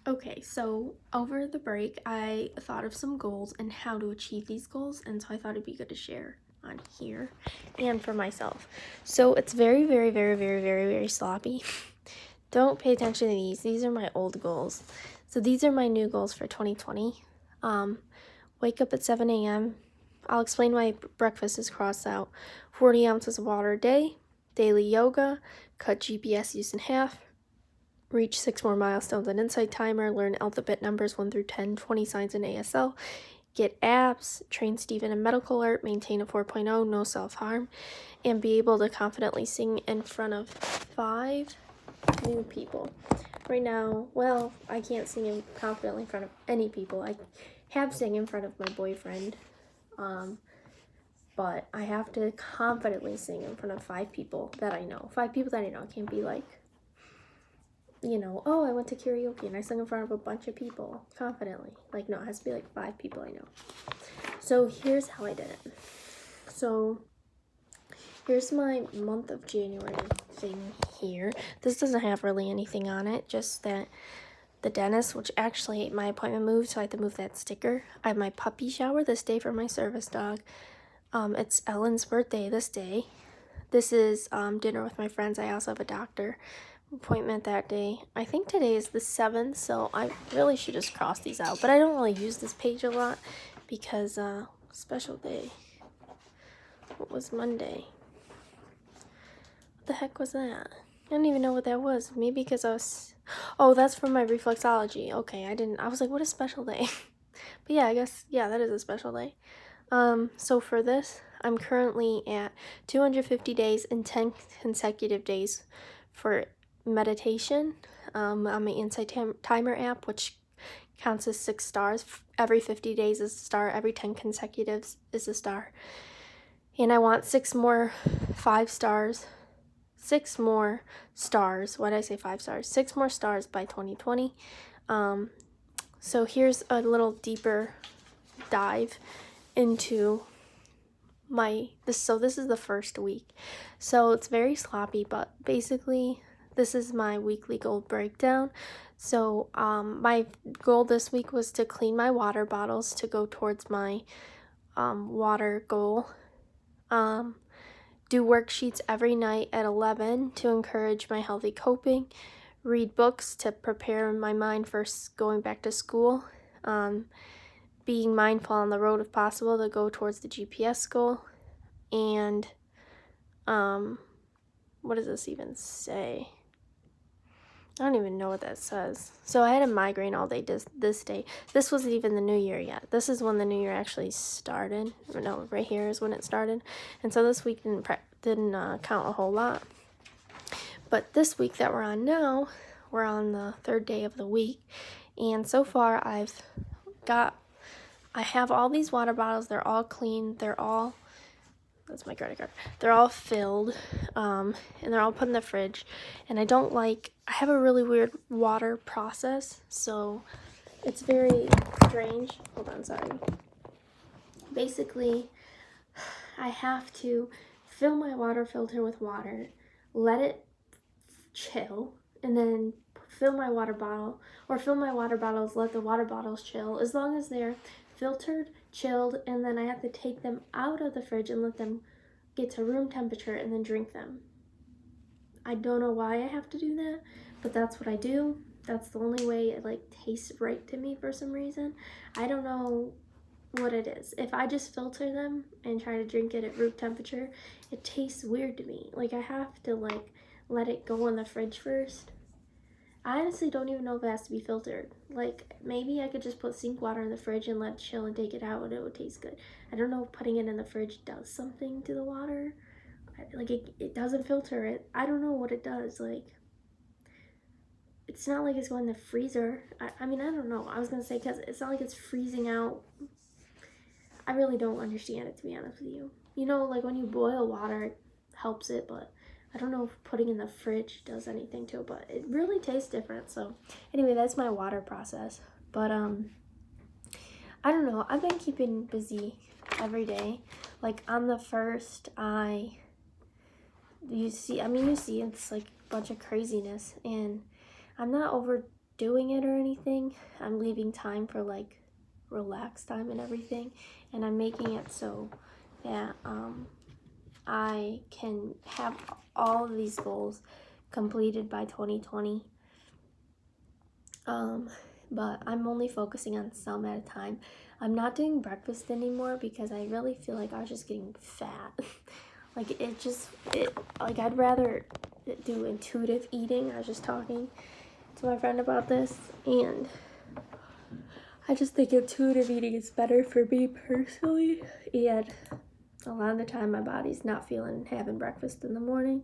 Okay, so over the break, I thought of some goals and how to achieve these goals, and so I thought it'd be good to share on here and for myself. So it's very, very, very, very, very, very sloppy. Don't pay attention to these. These are my old goals. So these are my new goals for 2020. Wake up at 7 a.m. I'll explain why breakfast is crossed out. 40 ounces of water a day, daily yoga, cut GPS use in half, reach 6 more milestones on Insight Timer, learn alphabet numbers 1 through 10, 20 signs in ASL, get abs, train Steven in medical art, maintain a 4.0, no self-harm, and be able to confidently sing in front of 5 new people. Right now, well, I can't sing confidently in front of any people. I have sang in front of my boyfriend, but I have to confidently sing in front of 5 people that I know. 5 people that I know. I can't be like, oh, I went to karaoke and I sang in front of a bunch of people confidently. Like, no, it has to be like 5 people I know. So here's how I did it. So here's my month of January thing here. This doesn't have really anything on it, just that the dentist, which actually my appointment moved, so I had to move that sticker. I have my puppy shower this day for my service dog. It's Ellen's birthday this day. This is dinner with my friends. I also have a doctor appointment that day. I think today is the 7th, so I really should just cross these out. But I don't really use this page a lot because special day. What was Monday? What the heck was that? I don't even know what that was. Maybe because I was... Oh, that's for my reflexology. Okay, I was like, what is special day? But yeah, I guess, yeah, that is a special day. So for this, I'm currently at 250 days and 10 consecutive days for meditation on my Insight Timer app, which counts as 6 stars. Every 50 days is a star, every 10 consecutives is a star. And I want 6 more 5 stars. 6 more stars. Why did I say 5 stars? 6 more stars by 2020. So here's a little deeper dive into this is the first week. So it's very sloppy, but basically this is my weekly goal breakdown. So my goal this week was to clean my water bottles to go towards my water goal. Do worksheets every night at 11 to encourage my healthy coping. Read books to prepare my mind for going back to school. Being mindful on the road if possible to go towards the GPS goal. And what does this even say? I don't even know what that says. So I had a migraine all day this day. This wasn't even the new year yet. This is when the new year actually started. No, right here is when it started. And so this week didn't count a whole lot. But this week that we're on now, we're on the 3rd day of the week. And so far I have all these water bottles. They're all clean. That's my credit card. They're all filled, and they're all put in the fridge. And I have a really weird water process, so it's very strange. Hold on, sorry. Basically, I have to fill my water filter with water, let it chill, and then fill my water bottle, or fill my water bottles, let the water bottles chill, as long as they're filtered, chilled, and then I have to take them out of the fridge and let them get to room temperature and then drink them. I don't know why I have to do that, but that's what I do. That's the only way it tastes right to me for some reason. I don't know what it is. If I just filter them and try to drink it at room temperature, it tastes weird to me. I have to let it go in the fridge first. I honestly don't even know if it has to be filtered. Maybe I could just put sink water in the fridge and let it chill and take it out and it would taste good. I don't know if putting it in the fridge does something to the water. It doesn't filter it. I don't know what it does. It's not like it's going in the freezer. I mean, I don't know. I was going to say, because it's not like it's freezing out. I really don't understand it, to be honest with you. When you boil water, it helps it, but I don't know if putting in the fridge does anything to it, but it really tastes different. So anyway, that's my water process. But I don't know. I've been keeping busy every day. On the 1st, you see it's a bunch of craziness, and I'm not doing it or anything. I'm leaving time for like relax time and everything, and I'm making it so that I can have all of these goals completed by 2020. But I'm only focusing on some at a time. I'm not doing breakfast anymore because I really feel like I was just getting fat. Like like I'd rather do intuitive eating. I was just talking to my friend about this, and I just think intuitive eating is better for me personally. And a lot of the time my body's not feeling having breakfast in the morning.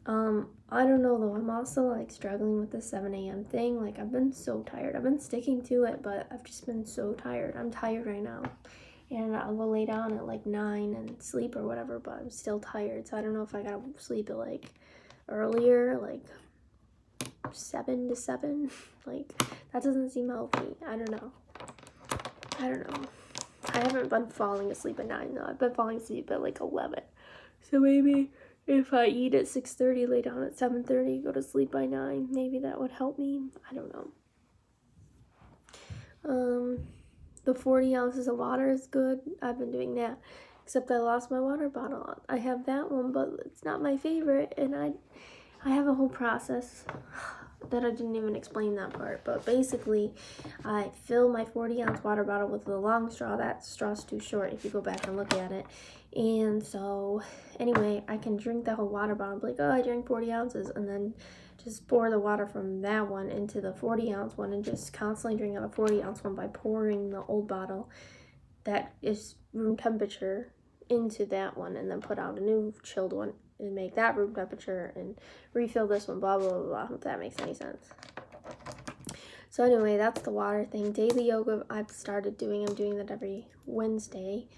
I don't know though, I'm also like struggling with the 7 a.m. thing. Like I've been so tired. I've been sticking to it, but I've just been so tired. I'm tired right now. And I'll go lay down at like 9 and sleep or whatever, but I'm still tired. So I don't know if I gotta sleep at like earlier, like 7 to 7. Like that doesn't seem healthy. I don't know. I haven't been falling asleep at 9 though. I've been falling asleep at like 11. So maybe if I eat at 6:30, lay down at 7:30, go to sleep by 9, maybe that would help me. I don't know. The 40 ounces of water is good. I've been doing that. Except I lost my water bottle. I have that one, but it's not my favorite, and I have a whole process that I didn't even explain that part. But basically, I fill my 40-ounce water bottle with a long straw. That straw's too short if you go back and look at it. And so, anyway, I can drink the whole water bottle. Be like, oh, I drank 40 ounces, and then just pour the water from that one into the 40-ounce one, and just constantly drink out the 40-ounce one by pouring the old bottle that is room temperature into that one, and then put out a new chilled one and make that room temperature and refill this one, blah, blah, blah, blah, if that makes any sense. So anyway, that's the water thing. Daily yoga I've started doing. I'm doing that every Wednesday.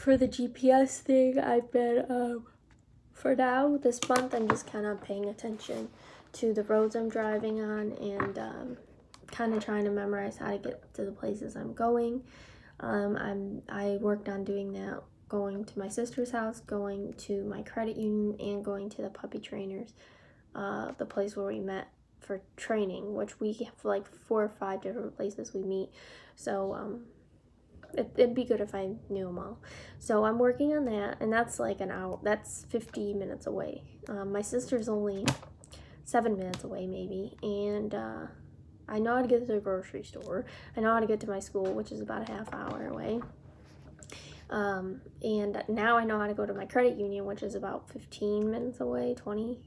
For the GPS thing, I've been, for now, this month, I'm just kind of paying attention to the roads I'm driving on, and kind of trying to memorize how to get to the places I'm going. I worked on doing that, going to my sister's house, going to my credit union, and going to the puppy trainers, the place where we met for training, which we have like 4 or 5 different places we meet. So it'd be good if I knew them all. So I'm working on that, and that's like an hour. That's 50 minutes away. My sister's only 7 minutes away, maybe, and I know how to get to the grocery store. I know how to get to my school, which is about a half hour away. And now I know how to go to my credit union, which is about 15 minutes away, 20.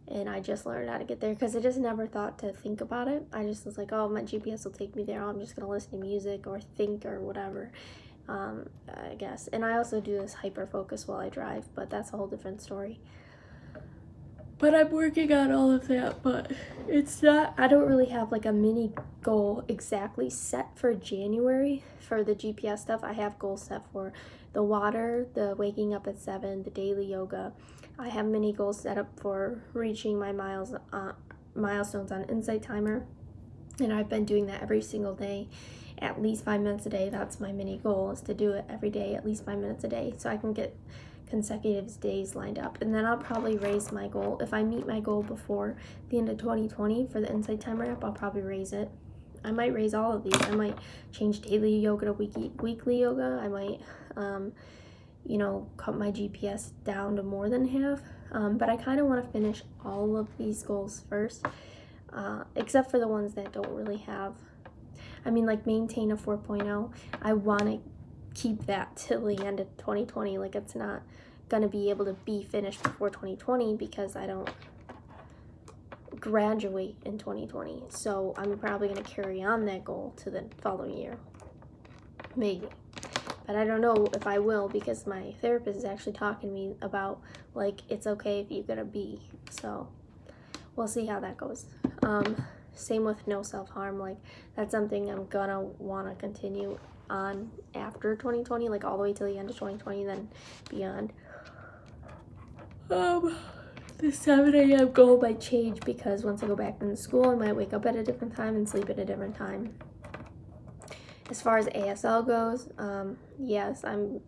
And I just learned how to get there because I just never thought to think about it. I just was like, oh, my GPS will take me there. I'm just going to listen to music or think or whatever, I guess. And I also do this hyper focus while I drive, but that's a whole different story. But I'm working on all of that, but it's not, I don't really have like a mini goal exactly set for January for the GPS stuff. I have goals set for the water, the waking up at 7, the daily yoga. I have mini goals set up for reaching my milestones on Insight Timer, and I've been doing that every single day, at least 5 minutes a day. That's my mini goal, is to do it every day, at least 5 minutes a day, so I can get consecutive days lined up. And then I'll probably raise my goal. If I meet my goal before the end of 2020 for the Insight Timer app, I'll probably raise it. I might raise all of these. I might change daily yoga to weekly yoga. I might cut my GPS down to more than half. But I kind of want to finish all of these goals first, except for the ones that don't really have, like maintain a 4.0. I want to keep that till the end of 2020. Like, it's not gonna be able to be finished before 2020 because I don't graduate in 2020. So I'm probably gonna carry on that goal to the following year, maybe. But I don't know if I will, because my therapist is actually talking to me about, like, it's okay if you get a B. So we'll see how that goes. Same with no self-harm. Like, that's something I'm gonna want to continue on after 2020, like all the way till the end of 2020, then beyond. The 7 a.m. goal might change because once I go back into school, I might wake up at a different time and sleep at a different time. As far as ASL goes, yes, I'm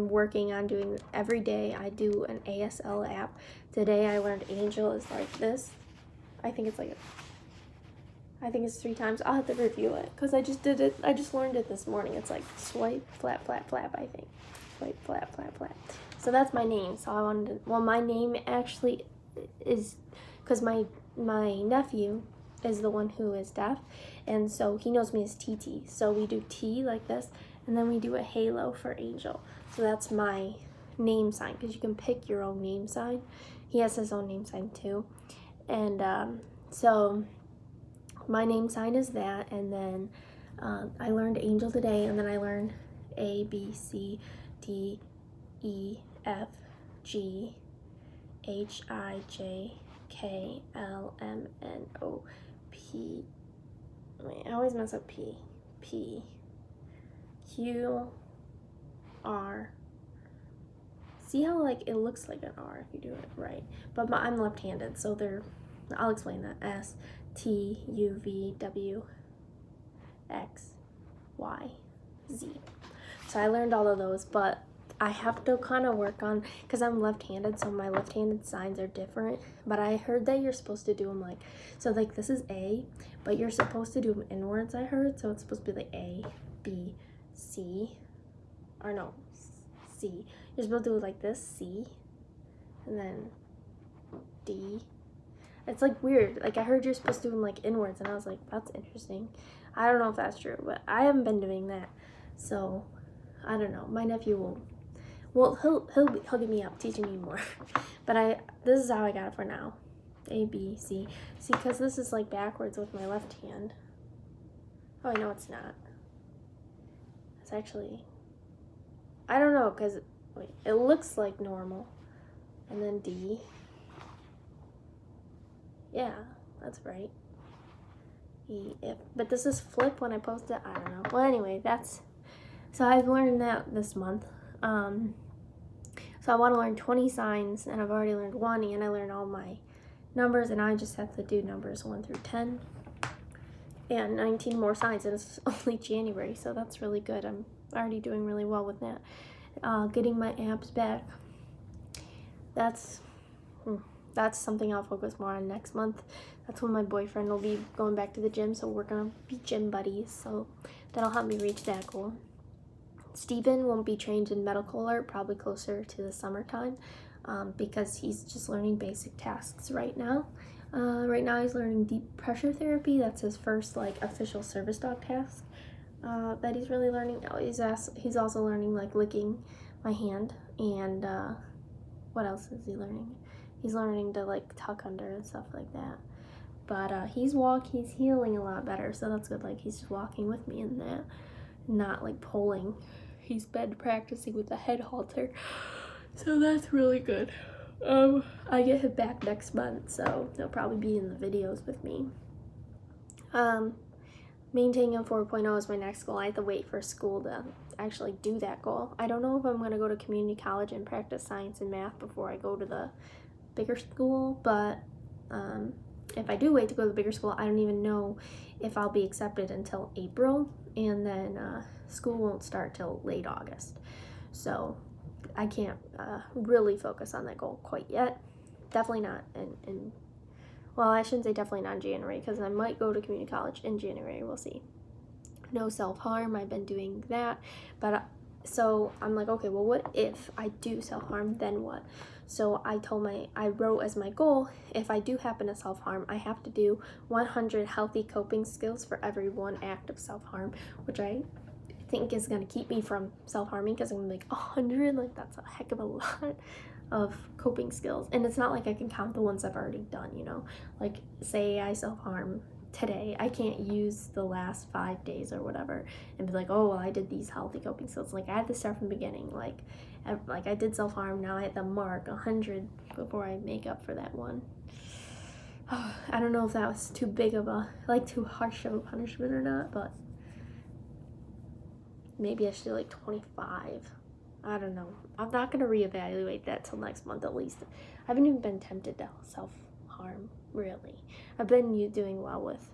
working on doing every day. I do an ASL app. Today I learned Angel is like this. I think it's like, I think it's 3 times. I'll have to review it because I just did it. I just learned it this morning. It's like swipe, flap, flap, flap, I think. Swipe, flap, flap, flap. So that's my name. So I wanted to, well, my name actually is, because my nephew is the one who is deaf, and so he knows me as TT. So we do T like this, and then we do a halo for Angel. So that's my name sign, because you can pick your own name sign. He has his own name sign too. And so my name sign is that, and then I learned Angel today, and then I learned A, B, C, D, E, F, G, H, I, J, K, L, M, N, O, P. Wait, I always mess up P. P, Q, R. See how like it looks like an R if you do it right, but I'm left-handed, so I'll explain that. S, T, U, V, W, X, Y, Z. So I learned all of those, but I have to kind of work on, because I'm left-handed, so my left-handed signs are different. But I heard that you're supposed to do them like, so like this is A, but you're supposed to do them inwards, I heard. So it's supposed to be like A, B, C, or no, C. You're supposed to do it like this, C, and then D. It's like weird. Like I heard you're supposed to do them like inwards, and I was like, that's interesting. I don't know if that's true, but I haven't been doing that. So I don't know. My nephew will. Well, he'll get me up teaching me more. But this is how I got it for now. A, B, C. See, because this is like backwards with my left hand. Oh, I know it's not. It's actually, I don't know, because wait, it looks like normal. And then D. Yeah, that's right. E, F. But this is flip when I post it. I don't know. Well, anyway, so I've learned that this month. So I want to learn 20 signs, and I've already learned 1, and I learned all my numbers, and I just have to do numbers 1 through 10. And 19 more signs, and it's only January, so that's really good. I'm already doing really well with that. Getting my abs back. That's something I'll focus more on next month. That's when my boyfriend will be going back to the gym, so we're gonna be gym buddies, so that'll help me reach that goal. Steven won't be trained in medical alert, probably closer to the summertime, because he's just learning basic tasks right now. Right now he's learning deep pressure therapy. That's his first like official service dog task that he's really learning. He's also learning like licking my hand, and what else is he learning? He's learning to like tuck under and stuff like that. But he's healing a lot better, so that's good. Like he's just walking with me in that, not like pulling. He's been practicing with the head halter, so that's really good. I get him back next month, so he'll probably be in the videos with me. Maintaining a 4.0 is my next goal. I have to wait for school to actually do that goal. I don't know if I'm going to go to community college and practice science and math before I go to the bigger school, but if I do wait to go to the bigger school, I don't even know if I'll be accepted until April, and then school won't start till late August. So I can't really focus on that goal quite yet. Definitely not well, I shouldn't say definitely not in January, because I might go to community college in January. We'll see. No self-harm. I've been doing that. But so I'm like, okay, well, what if I do self-harm? Then what? So I wrote as my goal, if I do happen to self-harm, I have to do 100 healthy coping skills for every 1 act of self-harm, which I think is going to keep me from self-harming, because I'm going to be like 100, like that's a heck of a lot of coping skills. And it's not like I can count the ones I've already done, you know, like say I self-harm today, I can't use the last 5 days or whatever and be like, oh, well, I did these healthy coping skills. Like I had to start from the beginning. Like I did self-harm, now I have to mark 100 before I make up for that one. I don't know if that was too big of too harsh of a punishment or not, but maybe I should do like 25. I don't know. I'm not going to reevaluate that till next month at least. I haven't even been tempted to self-harm, really. I've been doing well with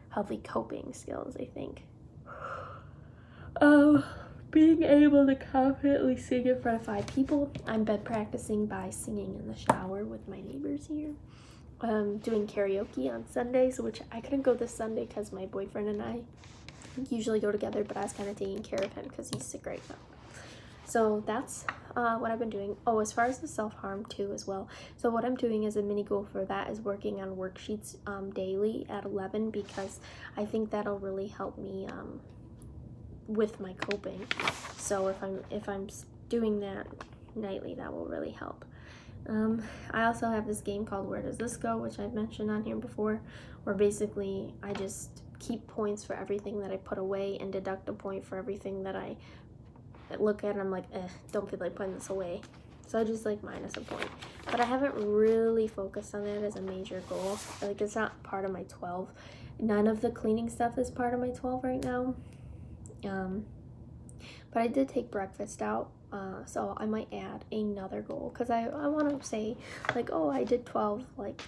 healthy coping skills, I think. Being able to confidently sing in front of 5 people. I've been practicing by singing in the shower with my neighbors here. doing karaoke on Sundays, which I couldn't go this Sunday because my boyfriend and I usually go together, but I was kind of taking care of him because he's sick right now. So that's what I've been doing. Oh, as far as the self-harm too as well. So what I'm doing as a mini goal for that is working on worksheets daily at 11, because I think that'll really help me with my coping. So if I'm doing that nightly, that will really help. I also have this game called Where Does This Go, which I've mentioned on here before, where basically I just keep points for everything that I put away and deduct a point for everything that I look at and I'm like, don't feel like putting this away. So I just like minus a point. But I haven't really focused on that as a major goal. Like, it's not part of my 12. None of the cleaning stuff is part of my 12 right now. But I did take breakfast out. So I might add another goal, because I want to say like, oh, I did 12 like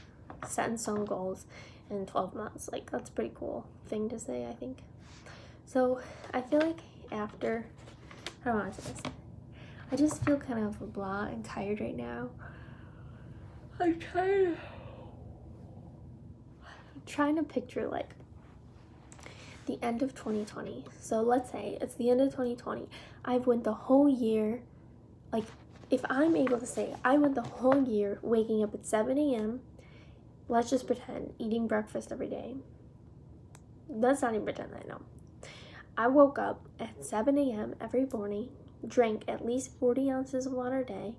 set in stone goals in 12 months. Like, that's a pretty cool thing to say, I think. So I feel like after, I don't want to say this, I just feel kind of blah and tired right now. I'm trying to picture like the end of 2020. So let's say it's the end of 2020. I've went the whole year, like, if I'm able to say I went the whole year waking up at 7 a.m., let's just pretend, eating breakfast every day. Let's not even pretend I know. I woke up at 7 a.m. every morning, drank at least 40 ounces of water a day.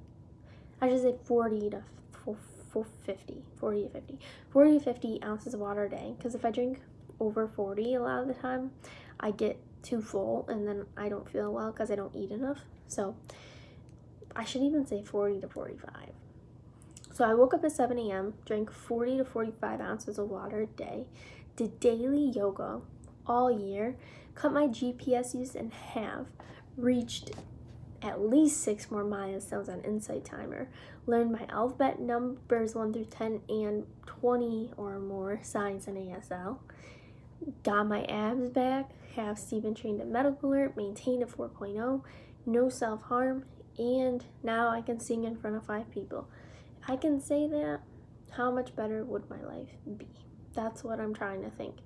I should say 40 to 50 ounces of water a day, because if I drink over 40 a lot of the time, I get too full and then I don't feel well because I don't eat enough. So I should even say 40 to 45. So I woke up at 7 a.m., drank 40 to 45 ounces of water a day, did daily yoga all year, cut my GPS use in half, reached at least 6 more milestones on Insight Timer, learned my alphabet numbers 1 through 10 and 20 or more signs in ASL, got my abs back, have Steven trained at Medical Alert, maintained a 4.0, no self-harm, and now I can sing in front of 5 people. If I can say that, how much better would my life be? That's what I'm trying to think.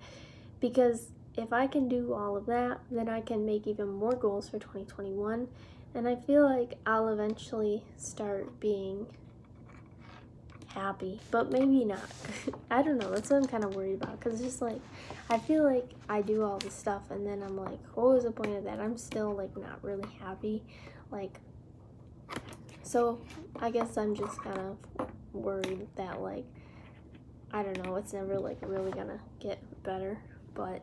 Because if I can do all of that, then I can make even more goals for 2021. And I feel like I'll eventually start being happy, but maybe not. I don't know. That's what I'm kind of worried about, because it's just like, I feel like I do all this stuff and then I'm like, what was the point of that? I'm still like not really happy. Like, so I guess I'm just kind of worried that, like, I don't know, it's never like really gonna get better, but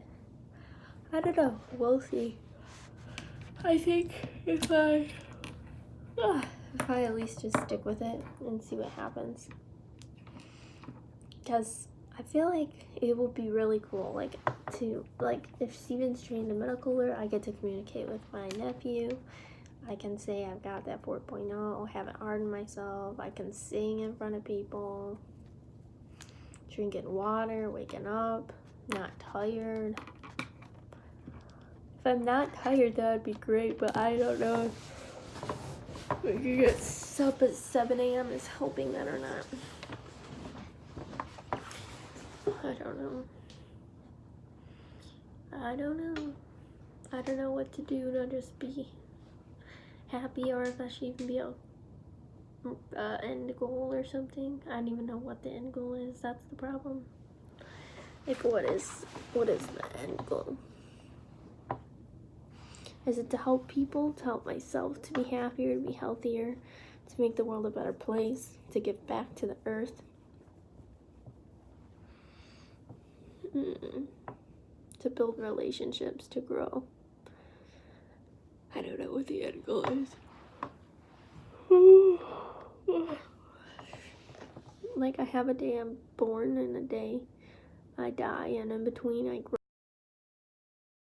I don't know. We'll see. I think if I at least just stick with it and see what happens, because I feel like it would be really cool, like, to, like, if Steven's trained a Medical Alert, I get to communicate with my nephew. I can say I've got that 4.0, haven't hardened myself. I can sing in front of people, drinking water, waking up, not tired. If I'm not tired, that would be great, but I don't know if we can get up at 7 a.m. is helping that or not. I don't know. I don't know what to do to just be happy, or if that should even be a end goal or something. I don't even know what the end goal is. That's the problem. Like, what is the end goal? Is it to help people, to help myself, to be happier, to be healthier, to make the world a better place, to give back to the earth? To build relationships, to grow. I don't know what the end goal is. Like, I have a day I'm born and a day I die, and in between I grow.